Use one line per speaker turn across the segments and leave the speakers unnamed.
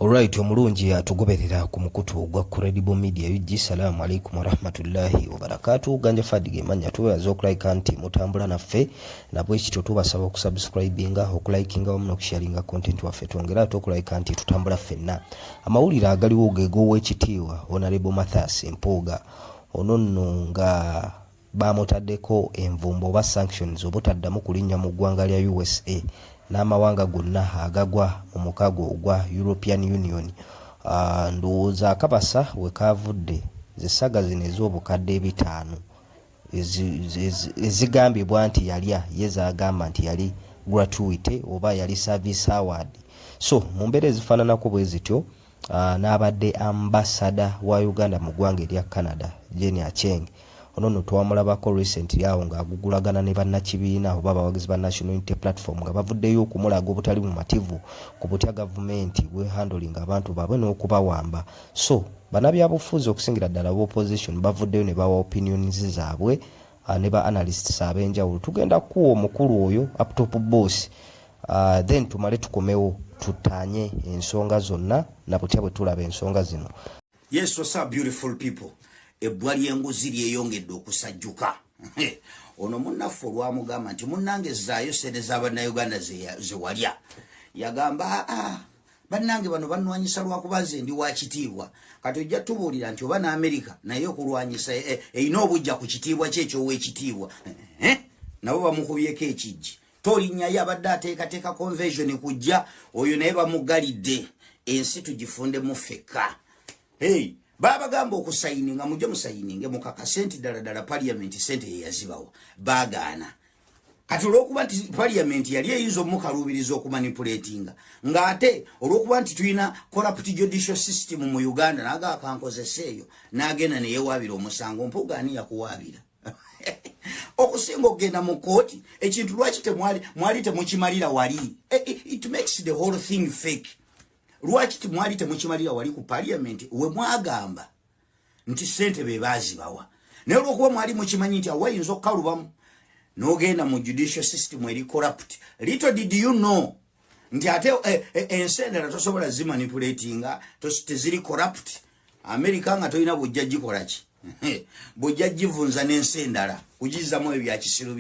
Alright, omulungi atugoberera ku mukutu gwa Credible Media UG. Salamu alaikum warahmatullahi wabarakatuh. Ganja Fadige manya tuweaza okulike nti mutambula naffe nabwe ekityo tubasaba okusubscribinga, okulikinga wamu n'okusharinga content waffe. Twongera okulike nti tutambula ffenna. Amawulire agaliwo g'owekitiibwa Honorable Mathias Mpuuga ono nno nga bamutaddeko envumbo oba sanctions obutaddamu kulinnya mu ggwanga lya USA n'amawanga gonna agagwa mu mukago ogwa European Union. Ndowooza akabasa we kavudde zisaga zino ez'obukadde 5 ezigambibwa nti yalya ye zagamba nti yali gratuity oba yali service award. So mu mbeera ezifaananako bwe zityo n'abadde ambassador wa Uganda mu ggwanga erya Canada Jenny Acheng ono no twamulabako recently awo ng'agugulagana ne bannakibiina oba abawagizi ba National Unity Platform nga bavuddeyo okumulaga obutali bumativu ku butya gavumenti bwe handling abantu baabwe n'okubawamba. So bannabyabufuzi okusingira ddala opposition bavuddeyo ne bawa opinions zaabwe ne ba analysts ab'enjawulo. Tugenda kuwa omukulu oyo up top boss then tumale tukomewo tutanye ensonga zonna na butya bwe tulaba ensonga zino.
Yes, what's up beautiful people? Ebbwa ly'enguzi lyeyongedde okusajjuka. Ono munnaffe olwamugamba nti munnange zaayo sente z'Abannayuganda ze walya. Yagamba bannange bano bannwanyisa lwakuba nze ndi wa kitiibwa. Kati ojja tubuulira nti oba n'Amerika naye okulwanyisa erina obujja ku kitiibwa kye eky'owekitiibwa. Nabo bamukubyeko ekijji. Tolinnyayo abadde ateekateeka convention kujja oyo naye bamugalidde. Ensi tugifundemu ffekka. Hey! Baba gambo okusayininga mujja musayininge mukaka senti dala parliament sente yeyazibawa bagana kati olwokuba nti parliament yali eyinza omukalubiriza okumanipulatinga ngate olwokuba nti tulina corrupt judicial system mu Uganda naga akankozeseeyo nagenda ne yewabira omusango Mpuuga ani yakuwabira okusinga okugenda mu kooti ekintu lwaki mwali temukimalira wali. It makes the whole thing fake. Lwaki timwali temukimalira wali ku parliament we mwagamba nti sente be bazibawa naye olwokuba mwali mukimanyi nti awayinza okukalubamu n'ogenda mu judicial system eri corrupt. Little did you know nti ate ensendera tosobola zimanipulatinga teziri corrupt. America nga tolina bujja gikola ki bujja givunza n'ensendala kugizamu ebyakisiru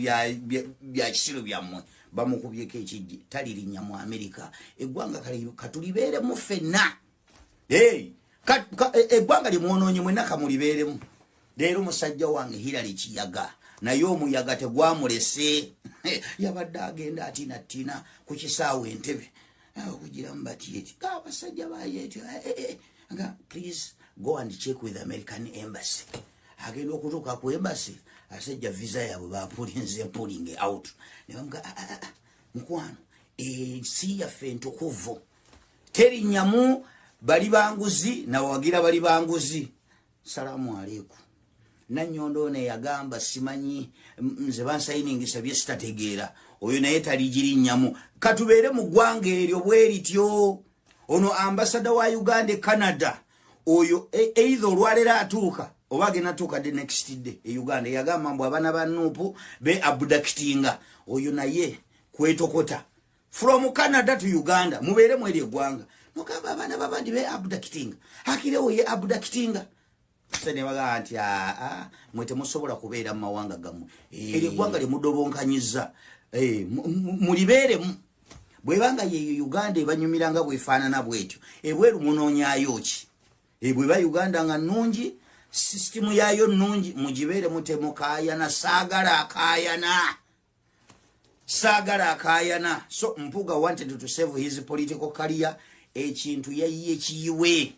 byammwe bamukubyeko ekijji talirinya mu America. Eggwanga katulibeeremu ffenna. Eggwanga limwonoonye mwenna kamulibeeremu. Leero musajja wange Hillary Kiyaga naye omuyaga tegwamulese yabadde agenda atina ku kisaawe Entebbe okugiramu batiyeti abasajja bayeeti please go and check with the American embassy. Agenda okutuuka ku embassy asajja visa yaabwe bapulinze pulling out ne bamuga mukwano ensi yaffe entukuvu terinnyamu bali banguzi na wagira bali banguzi. Salamu aleikum. Nannyondo ne yagamba simanyi nze bansayiningisa bye sitategeera oyo naye taligirinnyamu. Katubeere mu ggwanga eryo bwerityo. Ono ambassador wa Uganda Canada oyo either olwalera atuuka oba agenda tuuka the next day Uganda yagamba mbu abaana ba Nuupu be abductinga oyo naye kwetokota from Canada to Uganda mubeere mweri eggwanga nokaba abaana babandi be abductinga akirewo ye abductinga sene baga nti mwete musobola kubeera mu mawanga gammwe eri eggwanga limudobonkanyiza mulibeeremu bwebanga ye Uganda ebanyumiranga bwefaanana bwetyo ebweru munoonyaayo ki bweba Uganda nga nnungi system yayo nnungi mugibeere mutemukayana sagala akayana. So Mpuuga wanted to save his political career. Ekintu yayiye kiyiwe.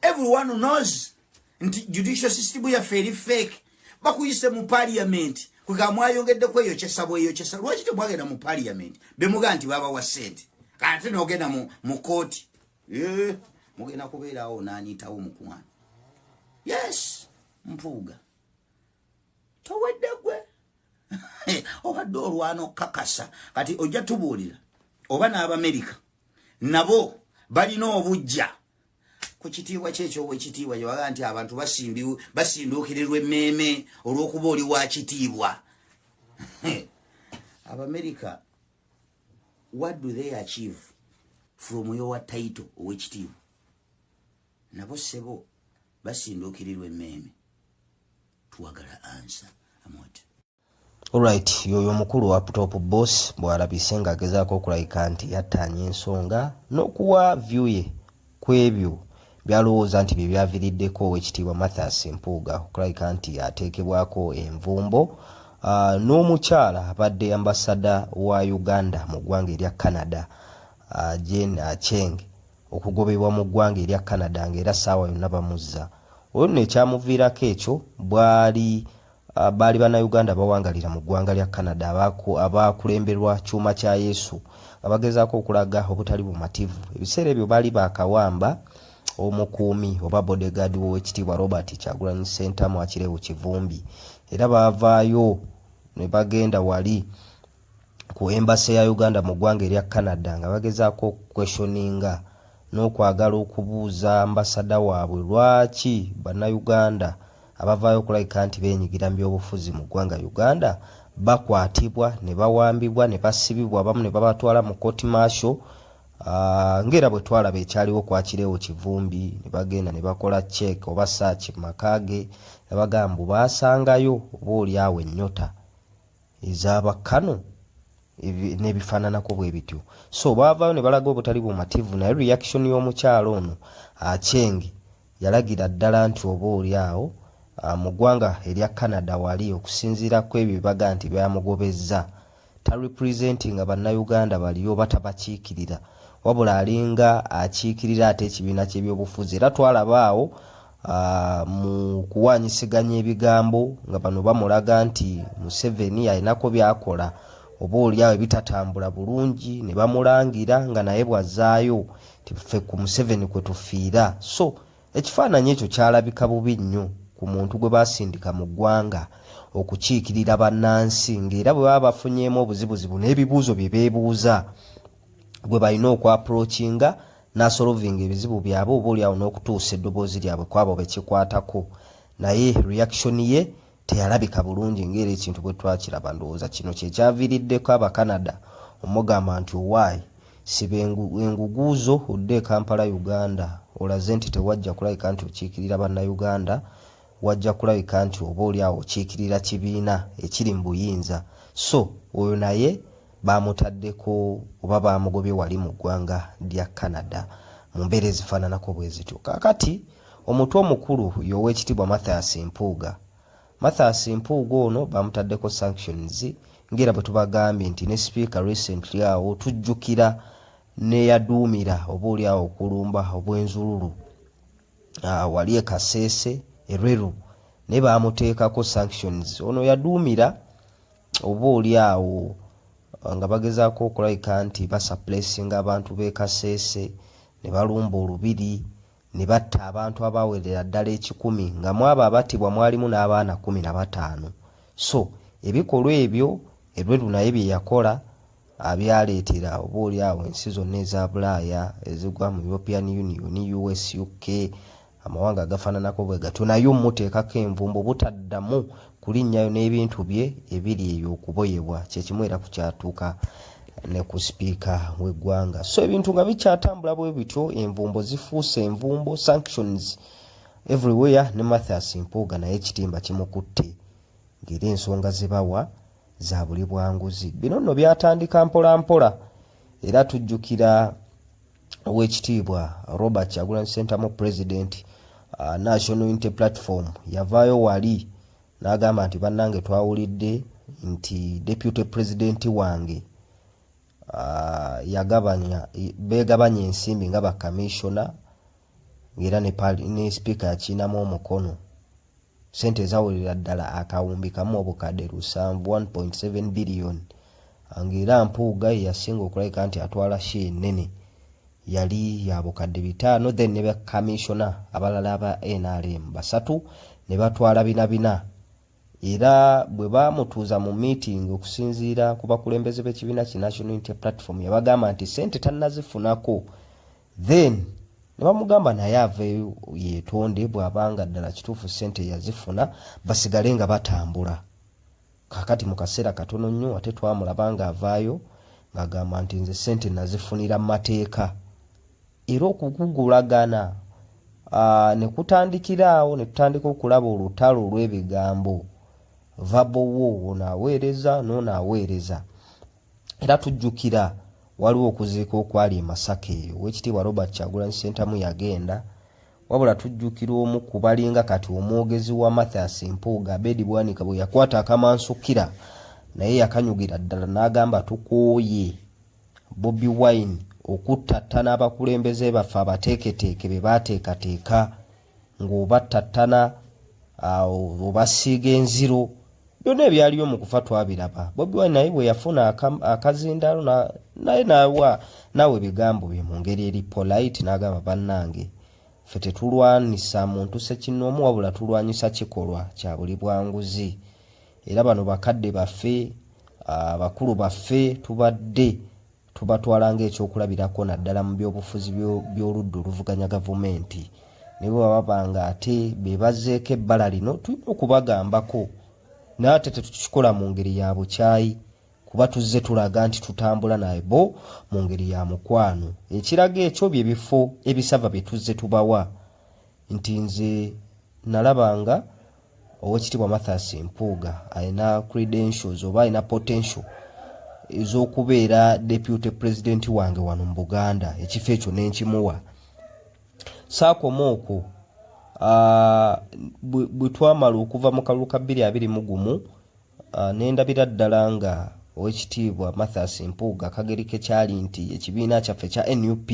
Everyone knows nti judicial system ya very fake. Bakuyise mu parliament kugamwayongedde kweyo kyesabo lwaki temwagenda mu parliament bemuga nti baba wa sente kati n'ogenda mu kooti mugenda kubeerawo n'aniitawo mukwano. Yes, Mpuuga towedde gwe obadde olwana kakasa kati ojja tubuulira oba n'Abamerika nabo balina obujja ku kitiibwa ky'ekyowekitiibwa gyebaga nti abantu basinduukirirwa emmeeme olw'okuba oli wa kitiibwa. Abamerika, what do they achieve? from your title owekitiibwa nabo sebo basinduukirirwa emmeeme tuwagala answer amwati.
Alright, yoyo mukulu wa top boss bwalabise ng'agezaako okulayika nti yattaanya ensonga n'okuwa view ye ku ebyo byalowooza nti bye byaviriddeko owekitiibwa Mathias Mpuuga okulayika nti ateekebwako envumbo n'omukyala abadde ambasada wa Uganda mu ggwanga erya Canada Jane Acheng okugobebwa mu ggwanga erya Canada ng'era ssaawa yonna bamuzza. Oyo nno ekyamuviirako ekyo baali Bannayuganda bawangalira mu ggwanga lya Canada abakulemberwa Kyuma kya Yesu abagezaako okulaga obutali bumativu. Ebiseera ebyo baali bakawamba omukuumi oba bodyguard w'owekitiibwa Robert Kyagulanyi Ssentamu Akireewo Kivumbi, era baavaayo ne bagenda wali ku embassy ya Uganda mu ggwanga erya Canada nga bagezaako questioninga n'okwagala okubuuza ambasada waabwe lwaki Bannayuganda abavaayo okulayika nti beenyigira mu byobufuzi mu ggwanga Uganda bakwatibwa ne bawambibwa ne basibibwa, abamu ne babatwala mu court martial ng'era bwe twalaba ekyaliwo kwa Kireewo Kivumbi ne bagenda ne bakola check oba search mu maka ge ne bagamba baasangayo oba oliawo ennyota ez'abakano n'ebifaananako bwe bityo. So baavaayo ne balaga obutali bumativu, naye reaction y'omukyalo ono Acheng yalagira ddala nti oba oliawo mu ggwanga erya Canada wali okusinziira ku ebyo bibaga nti byamugobezza tarepresentinga Bannayuganda baliyo batabakiikirira, wabula alinga akiikirira ate ekibiina ky'ebyobufuzi. Era twalabaawo mu kuwaanyisiganya ebigambo nga bano bamulaga nti Museveni alinako byakola oba oliawo ebitatambula bulungi, ne bamulangira nga naye bwazaayo ffe ku Museveni kwe tufiira. So ekifaananyi ekyo kyalabika bubi nnyo ku muntu gwe basindika mu ggwanga okukiikirira bannansi, ng'era bwe baba bafunyeemu obuzibuzibu n'ebibuuzo bye beebuuza gwe balina okwaprochinga n'asolovinga ebizibu byabwe oba oliawo n'okutuusa eddoboozi lyabwe kwabo bekikwatako. Naye reaction ye teyalabika bulungi ng'era ekintu bwe twakiraba. Ndowooza kino kyekyaviiriddeko Abakanada omugamba nti owaayi siba enguguuzo odde Kampala Uganda olaze nti tewajja kulayika nti okiikirira Bannayuganda, wajja kulabika nti oba oliawo okiikirira kibiina ekiri mu buyinza. So oyo naye baamutaddeko oba baamugobye wali mu ggwanga lya Canada mu mbeera ezifaananako bwe zityo. Kaakati omutwe omukulu y'owekitiibwa Mathias Mpuuga. Mathias Mpuuga ono baamutaddeko sanctions ng'era bwe tubagambye nti ne speaker recently awo tujjukira neyaduumira oba oliawo okulumba obw'enzululu wali e Kasese Erweru ne baamuteekako sanctions. Ono yaduumira oba oliawo nga bagezaako okulayika nti basuppressinga abantu b'e Kasese, ne balumba olubiri, ne batta abantu abawerera ddala 1,000 nga mu abo abattibwa mwalimu n'abaana 15. So ebikolwa ebyo Erweru naye bye yakola abyaleetera oba oliawo ensi zonna eza Bulaaya ezigwa mu European Union, US, UK, amawanga agafaananako bwe gatyo naye muteekako envumbo butaddamu kulinnyayo n'ebintu bye ebiri eyo okuboyebwa. Kyekimu era kukyatuuka ne ku sipiika w'eggwanga. So ebintu nga bikyatambula bwe bityo, envumbo zifuuse envumbo, sanctions everywhere. Ne Mathias Mpuuga naye ekitimba kimukutte ng'era ensonga ze bawa za buli bwanguzi. Bino nno byatandika mpola mpola, era tujjukira owekitiibwa Robert Kyagulanyi Ssentamu President National Unity Platform yavaayo wali n'agamba nti bannange twawulidde nti Deputy President wange begabanya ensimbi nga bakamishona, ng'era ne speaker yakiinamu omukono sente ezawulira ddala akawumbi kamu obukadde 1.7 billion. Ng'era Mpuuga yasinga okulayika nti atwala share ennene yali ya bukadde 5, then ne bakamishona abalala aba NRM 3 ne batwala 4. Era bwe baamutuuza mu meeting okusinziira ku bakulembeze b'ekibiina ki National Unity Platform yabagamba nti sente tannazifunako, then ne bamugamba naye aveeyo yeetonde bw'abanga ddala kituufu sente yazifuna basigale nga batambula. Kaakati mu kaseera katono nnyo ate twamulaba nga avaayo ng'agamba nti nze sente nazifunira mu mateeka era okugugulagana ne kutandikiraawo ne tutandika okulaba olutalo olw'ebigambo vabowo ono aweereza n'ono aweereza. Era tujjukira waliwo okuziika okwali e Masaka eyo Oweekitiibwa Robert Kyagulanyi Ssentamu yagenda, wabula tujjukira omu ku balinga kati omwogezi wa Mathias Mpuuga Abedi Bwanika bwe yakwata akamansukira naye yakanyugira ddala n'agamba tukooye Bobi Wine okuttattana abakulembeze baffe abateeketeeke be baateekateeka ng'obattattana obasiiga enziro, byonna ebyaliyo mu kufa twabiraba. Bobi Wine naye bwe yafuna akazindaalo naye naawe ebigambo bye mu ngeri eri polite n'agamba bannange ffe tetulwanisa muntu ssekinnoomu wabula tulwanyisa kikolwa kya buli bwanguzi. Era bano bakadde baffe bakulu baffe tubadde tubatwala ng'ekyokulabirako naddala mu byobufuzi by'oludda oluvuganya gavumenti. Ne bwe baba nga ate be bazzeeko ebbala lino tulina okubagambako naye ate tetukikola mu ngeri ya bukyayi kuba tuzze tulaga nti tutambula naye bo mu ngeri ya mukwano. Ekiraga ekyo bye bifo ebisava bye tuzze tubawa nti nze nalabanga Oweekitiibwa Mathias Mpuuga alina credentials oba alina potential ez'okubeera deputy president wange wano mu Buganda. Ekifo ekyo nenkimuwa. Saakoma okwo bwe twamala okuva mu kalulu ka 2021 nendabira ddala nga Oweekitiibwa Mathias Mpuuga akageri ke kyali nti ekibiina kyaffe kya NUP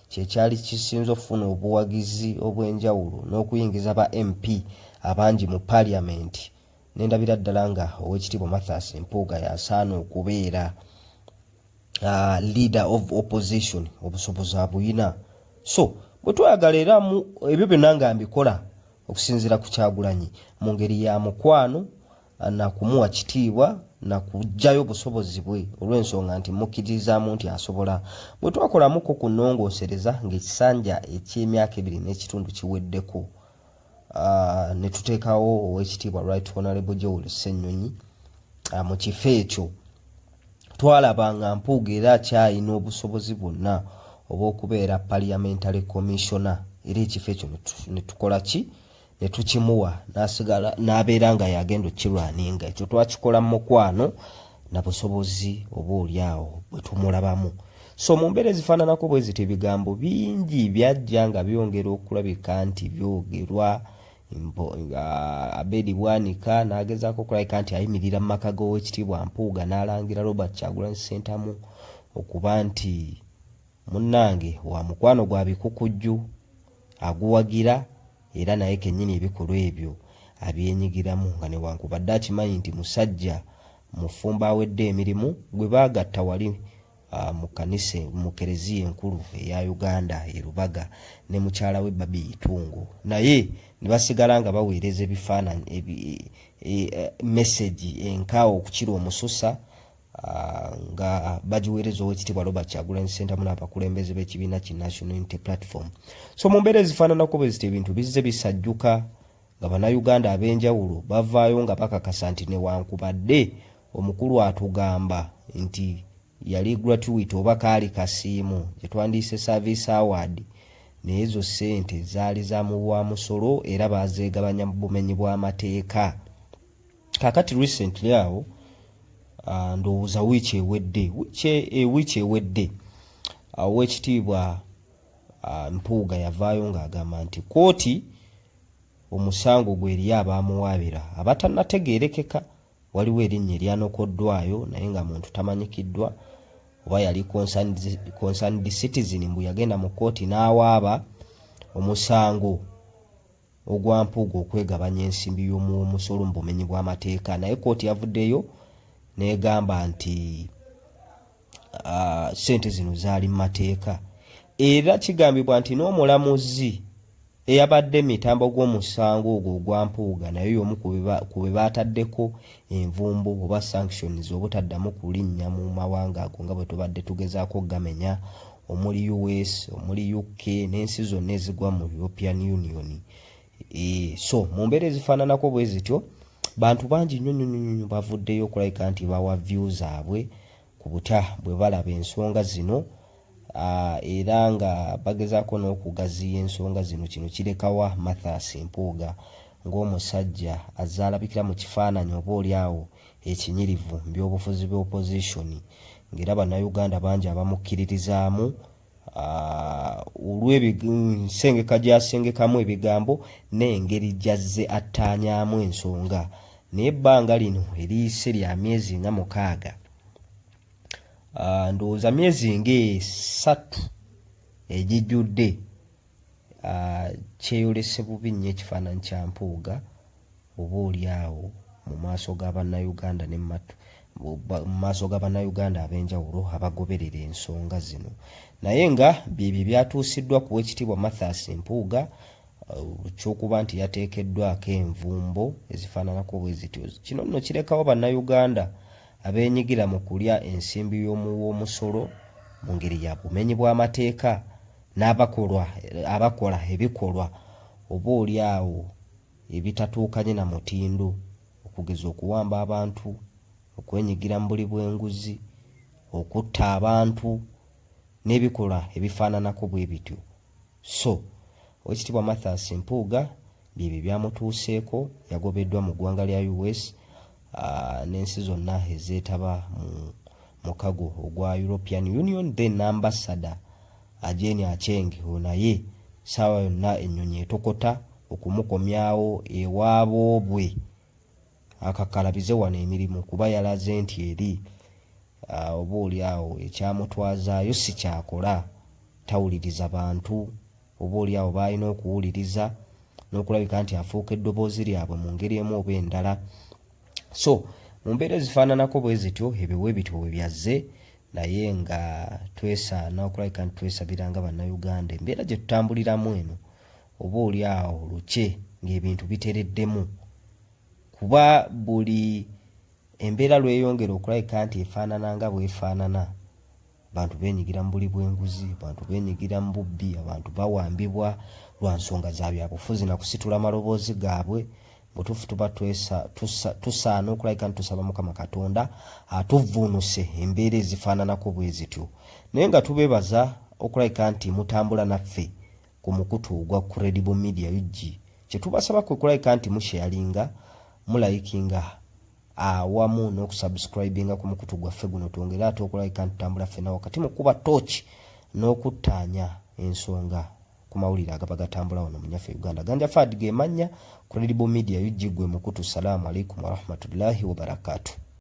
kyekyali kisinza okufuna obuwagizi obw'enjawulo n'okuyingiza ba MP abangi mu parliament. Nendabira ddala nga Oweekitiibwa Mathias Mpuuga yasaana okubeera leader of opposition, obusobozi abuyina. So bwe twayagala era mu ebyo byonna nga mbikola okusinziira ku Kyagulanyi mu ngeri ya mukwano na kumuwa kitiibwa na kujjayo obusobozi bwe olw'ensonga nti mukkirizaamu nti asobola. Bwe twakolamuko ku nnongoosereza ng'ekisanja eky'emyaka 2 n'ekitundu kiweddeko ne tuteekawo Oweekitiibwa Right Honorable Joel Ssennyonyi mu kifo ekyo twalaba nga Mpuuga era akyalina obusobozi bwonna obw'okubeera parliamentary commissioner. Era ekifo ekyo ne tukola ki ne tukimuwa n'asigala n'abeera nga yagenda okukirwaninga. Ekyo twakikola mu mukwano na busobozi oboolyawo bwe tumulabamu. So mu mbeera ezifaananako bwe ziti ebigambo bingi byajja nga byongera okulabika nti byogerwa. Abedi Bwanika n'agezaako okulabika nti ayimirira mu maka g'Oweekitiibwa Mpuuga n'alangira Robert Kyagulanyi Ssentamu okuba nti munnange wa mukwano gwa bikukujju aguwagira era naye kennyini ebikolwa ebyo abyenyigiramu nga newankubadde akimanyi nti musajja mufumba awedde emirimu gwe baagatta wali mu kanisa mu kereziya enkulu eya Uganda e Rubaga ne mukyala we Babi Itungo, naye ne basigala nga baweereza ebifaananyi message enkaawo okukira omususa nga bagiweereza Oweekitiibwa Robert Kyagulanyi Ssentamu n'abakulembeze b'ekibiina ki National Unity Platform. So mu mbeera ezifaananako bwe ziti ebintu bizze bisajjuka nga bannayuganda ab'enjawulo bavaayo nga bakakasa nti newankubadde omukulu atugamba nti yali gratuity oba kaali kasiimu gye twandiise service award, naye ezo ssente zaali za mu bwa musolo era baazeegabanya mu bumenyi bw'amateeka. Kaakati recently awo ndowooza wiiki ewedde Oweekitiibwa Mpuuga yavaayo ng'agamba nti kooti omusango gwe eri abaamuwaabira abatannategeerekeka. Waliwo erinnya eryanokoddwayo naye nga muntu tamanyikiddwa oba yali concerned citizen mbu yagenda mu kooti n'awaaba omusango ogwa Mpuuga okwegabanya ensimbi y'omusolo mu bumenyi bw'amateeka, naye kooti yavuddeyo n'egamba nti ssente zino zaali mu mateeka. Era kigambibwa nti n'omulamuzi eyabadde mitambo gw'omusango ogwo ogwa Mpuuga naye y'omu ku be baataddeko envumbo oba sanctions obutaddamu kulinnya mu mawanga ago nga bwe tubadde tugezaako gamenya omuli US, omuli UK n'ensi zonna ezigwa mu European Union. So mu mbeera ezifaananako bwe zityo bantu bangi nnyo bavuddeyo okulabika nti bawa views zaabwe ku butya bwe balaba ensonga zino era nga bagezaako n'okugaziya ensonga zino. Kino kirekawa Mathias Mpuuga ng'omusajja azaalabikira mu kifaananyi oba oliawo ekinyirivu mu byobufuzi bya opposition, ng'era bannayuganda bangi abamukkiririzaamu olw'ensengeka gy'asengekamu ebigambo n'engeri gy'azze attaanyaamu ensonga. Naye ebbanga lino eriyise lya myezi nga 6, ndowooza myezi nga 3 egijjudde, kyeyolese bubi nnyo ekifaananyi kya Mpuuga oba oliawo mu maaso g'abannayuganda mu maaso g'abannayuganda ab'enjawulo abagoberera ensonga zino. Naye nga byebyo byatuusiddwa ku Weekitiibwa Mathias Mpuuga ky'okuba nti yateekeddwako envumbo ezifaananako bwe zityo. Kino nno kirekawo bannayuganda abeenyigira mu kulya ensimbi y'omusolo mu ngeri ya bumenyi bw'amateeka abakola ebikolwa oba oliawo ebitatuukanye na mutindo, okugeza okuwamba abantu, okwenyigira mu buli bw'enguzi, okutta abantu n'ebikolwa ebifaananako bwe bityo. So Oweekitiibwa Mathias Mpuuga byebyo byamutuuseeko, yagobeddwa mu ggwanga lya US n'ensi zonna ezeetaba mu mukago ogwa European Union. Then Ambassador Jane Aceng naye ssaawa yonna ennyonyi etokota okumukomyawo ewaabo bwe akakalabize wano emirimu, kuba yalaze nti eri oba oliawo ekyamutwazaayo si kyakola, tawuliriza bantu, oba oliawo baalina okuwuliriza n'okulabika nti afuuka eddoboozi lyabwe mu ngeri emu oba endala. So mu mbeera ezifaananako bwe zityo ebiwe bityo bwe byazze, naye nga twesaana okulabika nti twesabiranga bannayuganda embeera gye tutambuliramu eno oba oliawo luke ng'ebintu bitereddemu, kuba buli embeera lweyongera okulabika nti efaanana nga bwefaanana, abantu beenyigira mu buli bw'enguzi, abantu beenyigira mu bubbi, abantu bawambibwa lwa nsonga za byabufuzi na kusitula amaloboozi gaabwe. Butuufu tuba tusaana okulabika nti tusaba Mukama Katonda atuvvuunuse embeera ezifaananako bwe zityo, naye nga tubeebaza okulabika nti mutambula naffe ku mukutu ogwa Credible Media UG. Kye tubasaba kwe kulabika nti musharinga, mulayikinga awamu n'okusubscribinga ku mukutu gwaffe guno, twongere ate okulabika nti tutambula ffenna wakati mu kuba tooki n'okuttaanya ensonga ku mawulire agaba gatambula wano mu nnyaffe Uganda. Ganja Fad ge mannya, Credible Media UG gwe mukutu. Salaamu alaikum wa rahmatullahi wa barakatuh.